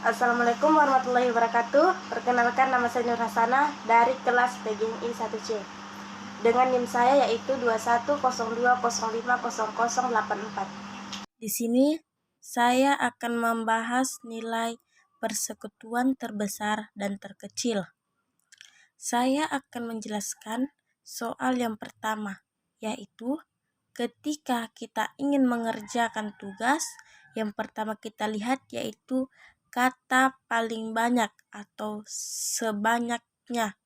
Assalamualaikum warahmatullahi wabarakatuh. Perkenalkan, nama saya Nur Hasanah dari kelas PGMI 1C. Dengan NIM saya yaitu 2102050084. Di sini saya akan membahas nilai persekutuan terbesar dan terkecil. Saya akan menjelaskan soal yang pertama, yaitu ketika kita ingin mengerjakan tugas, yang pertama kita lihat yaitu kata paling banyak atau sebanyaknya.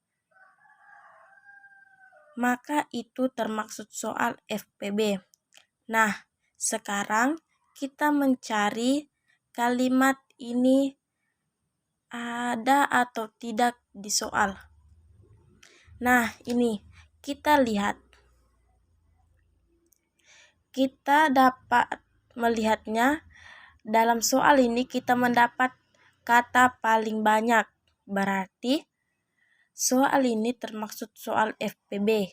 Maka itu termaksud soal FPB. Nah, sekarang kita mencari kalimat ini ada atau tidak di soal. Nah, ini kita lihat. Kita dapat melihatnya dalam soal ini kita mendapat kata paling banyak. Berarti soal ini termaksud soal FPB.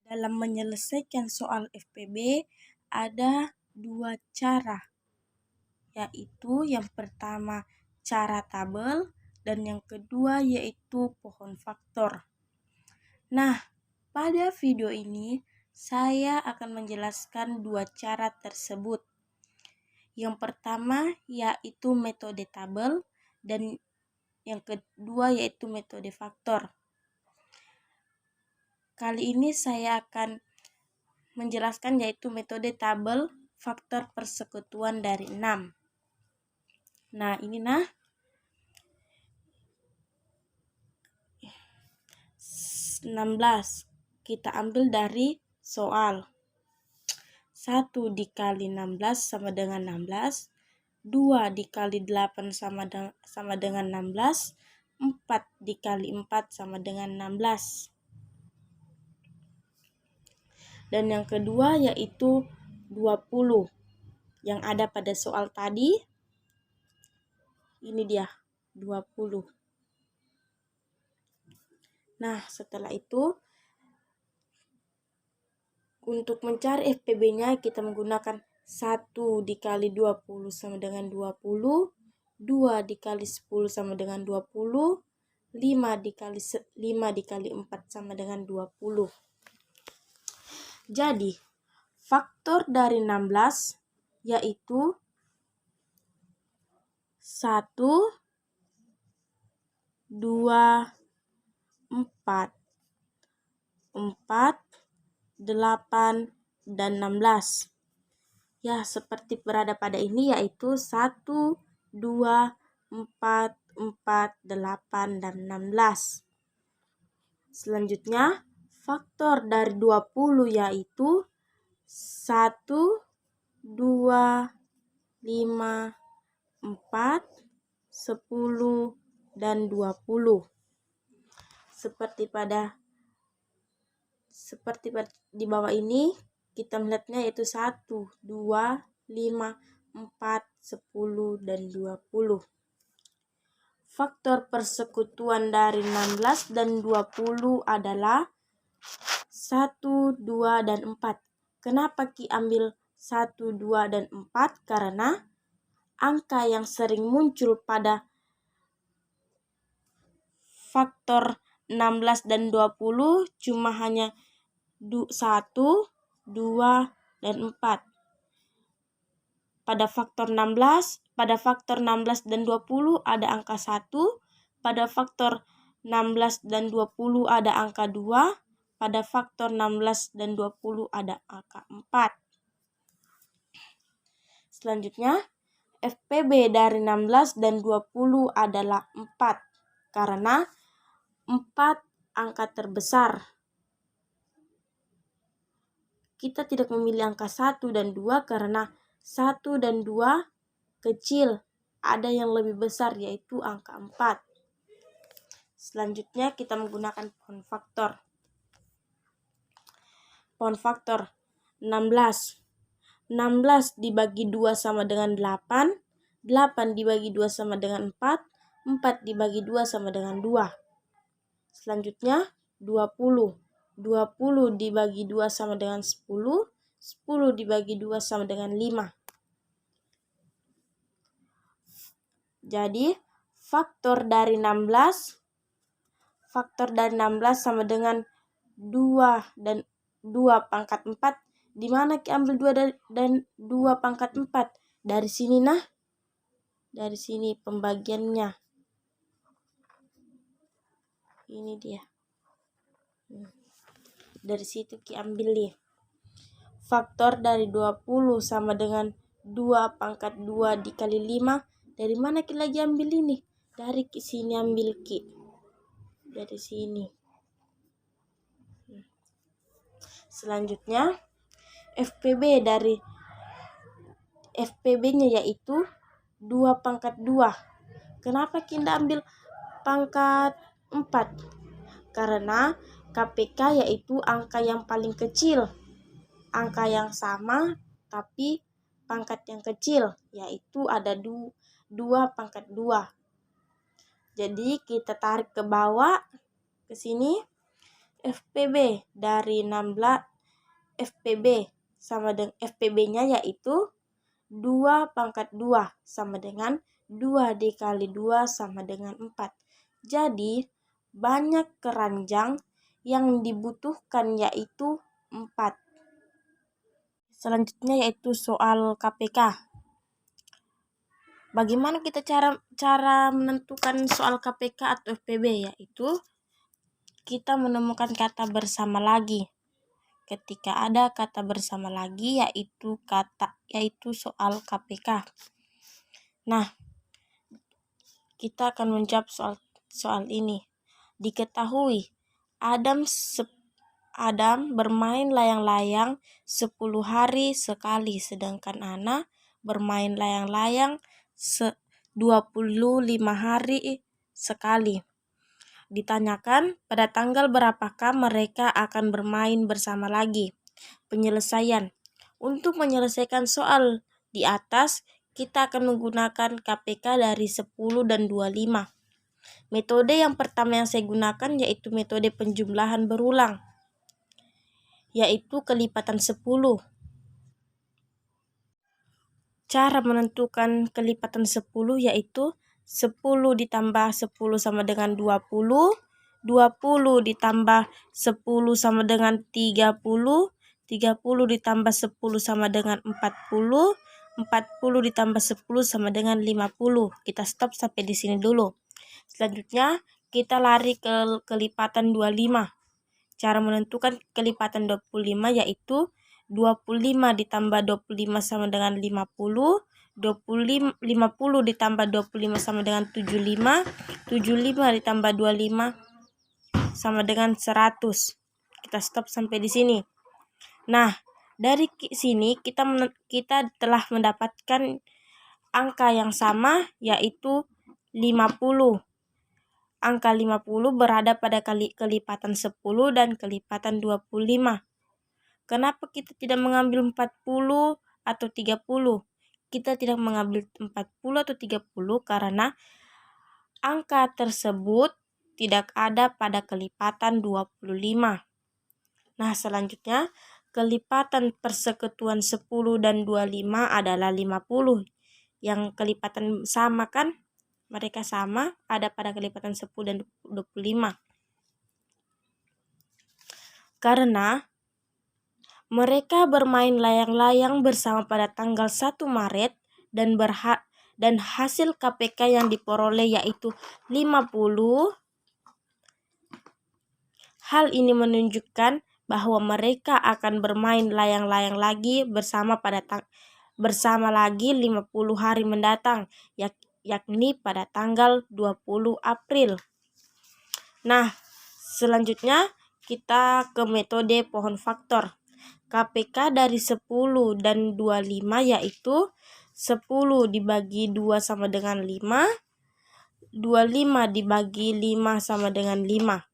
Dalam menyelesaikan soal FPB ada dua cara, yaitu yang pertama cara tabel dan yang kedua yaitu pohon faktor. Nah, pada video ini saya akan menjelaskan dua cara tersebut. Yang pertama yaitu metode tabel dan yang kedua yaitu metode faktor. Kali ini saya akan menjelaskan yaitu metode tabel faktor persekutuan dari 6. Nah, ini 16. Kita ambil dari soal. 1 dikali 16 sama dengan 16. 2 dikali 8 sama dengan 16. 4 dikali 4 sama dengan 16. Dan yang kedua yaitu 20. Yang ada pada soal tadi. Ini dia, 20. Nah, setelah itu untuk mencari FPB-nya kita menggunakan 1 dikali 20 sama dengan 20, 2 dikali 10 sama dengan 20, 5 dikali 4 sama dengan 20. Jadi, faktor dari 16 yaitu 1, 2, 4, 8, dan 16. Ya, seperti berada pada ini yaitu 1, 2, 4, 8, dan 16. Selanjutnya, faktor dari 20 yaitu 1, 2, 5, 4, 10, dan 20. Seperti di bawah ini kita melihatnya yaitu 1, 2, 5, 4, 10, dan 20. Faktor persekutuan dari 16 dan 20 adalah 1, 2, dan 4. Kenapa Ki ambil 1, 2, dan 4? Karena angka yang sering muncul pada faktor 16 dan 20 cuma hanya 1, 2, dan 4. Pada faktor 16 dan 20 ada angka 1, pada faktor 16 dan 20 ada angka 2, pada faktor 16 dan 20 ada angka 4. Selanjutnya, FPB dari 16 dan 20 adalah 4, karena 4 angka terbesar. Kita tidak memilih angka 1 dan 2 karena 1 dan 2 kecil. Ada yang lebih besar yaitu angka 4. Selanjutnya kita menggunakan pohon faktor. Pohon faktor 16. 16 dibagi 2 sama dengan 8. 8 dibagi 2 sama dengan 4. 4 dibagi 2 sama dengan 2. Selanjutnya 20. 20 dibagi 2 sama dengan 10. 10 dibagi 2 sama dengan 5. Jadi faktor dari 16 sama dengan 2 dan 2 pangkat 4. Di mana Ki ambil 2 dan 2 pangkat 4? Dari sini nah. Dari sini pembagiannya. Ini dia. Dari situ Ki ambil nih. Faktor dari 20 sama dengan 2 pangkat 2 dikali 5. Dari mana Ki lagi ambil ini? Dari sini ambil Ki. Dari sini. Selanjutnya FPB-nya yaitu 2 pangkat 2. Kenapa Ki ambil pangkat 4? Karena KPK yaitu angka yang paling kecil. Angka yang sama tapi pangkat yang kecil, yaitu ada 2 pangkat 2. Jadi kita tarik ke bawah ke sini. FPB dari 16 FPB-nya yaitu 2 pangkat 2 sama dengan 2 dikali 2 sama dengan 4. Jadi banyak keranjang yang dibutuhkan yaitu 4. Selanjutnya yaitu soal KPK. Bagaimana kita cara menentukan soal KPK atau FPB? Yaitu kita menemukan kata bersama lagi. Ketika ada kata bersama lagi yaitu soal KPK. Nah, kita akan menjawab soal ini. Diketahui Adam bermain layang-layang 10 hari sekali, sedangkan Ana bermain layang-layang 25 hari sekali. Ditanyakan pada tanggal berapakah mereka akan bermain bersama lagi. Penyelesaian. Untuk menyelesaikan soal di atas, kita akan menggunakan KPK dari 10 dan 25. Metode yang pertama yang saya gunakan yaitu metode penjumlahan berulang, yaitu kelipatan 10. Cara menentukan kelipatan 10 yaitu 10 ditambah 10 sama dengan 20, 20 ditambah 10 sama dengan 30, 30 ditambah 10 sama dengan 40, 40 ditambah 10 sama dengan 50. Kita stop sampai di sini dulu. Selanjutnya kita lari ke kelipatan 25. Cara menentukan kelipatan 25 yaitu 25 ditambah 25 sama dengan 50, 50 ditambah 25 sama dengan 75, 75 ditambah 25 sama dengan 100. Kita stop sampai di sini. Nah, dari sini kita telah mendapatkan angka yang sama yaitu 50. Angka 50 berada pada kelipatan 10 dan kelipatan 25. Kenapa kita tidak mengambil 40 atau 30? Kita tidak mengambil 40 atau 30 karena angka tersebut tidak ada pada kelipatan 25. Nah, selanjutnya kelipatan persekutuan 10 dan 25 adalah 50. Yang kelipatan sama kan? Mereka sama, ada pada kelipatan 10 dan 25. Karena mereka bermain layang-layang bersama pada tanggal 1 Maret dan hasil KPK yang diperoleh yaitu 50. Hal ini menunjukkan bahwa mereka akan bermain layang-layang lagi bersama lagi 50 hari mendatang, yakni pada tanggal 20 April. Nah, selanjutnya kita ke metode pohon faktor. KPK dari 10 dan 25 yaitu 10 dibagi 2 sama dengan 5, 25 dibagi 5 sama dengan 5.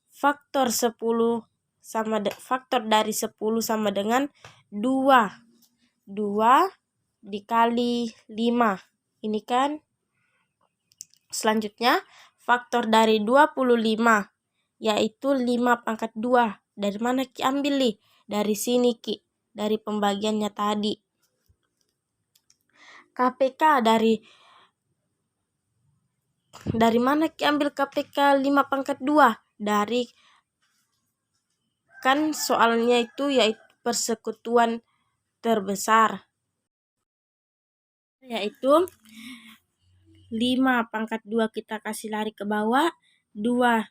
Faktor dari 10 sama dengan 2. 2 dikali 5. Ini kan. Selanjutnya, faktor dari 25 yaitu 5 pangkat 2. Dari mana Ki ambil nih? Dari sini Ki, dari pembagiannya tadi. KPK dari Dari mana Ki ambil KPK 5/2? Dari, kan soalnya itu yaitu persekutuan terbesar, yaitu 5/2 kita kasih lari ke bawah, 2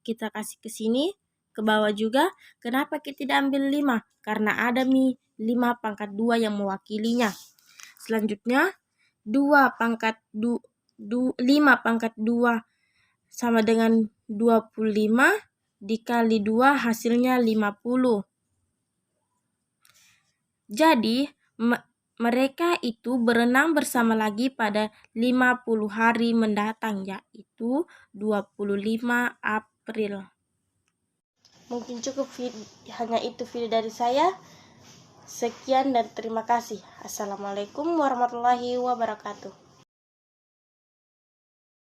kita kasih ke sini, ke bawah juga. Kenapa kita tidak ambil 5? Karena ada 5/2 yang mewakilinya. Selanjutnya 5/2 sama dengan 25 dikali 2 hasilnya 50. Jadi mereka itu berenang bersama lagi pada 50 hari mendatang, yaitu 25 April. Mungkin cukup hanya itu video dari saya. Sekian dan terima kasih. Assalamualaikum warahmatullahi wabarakatuh.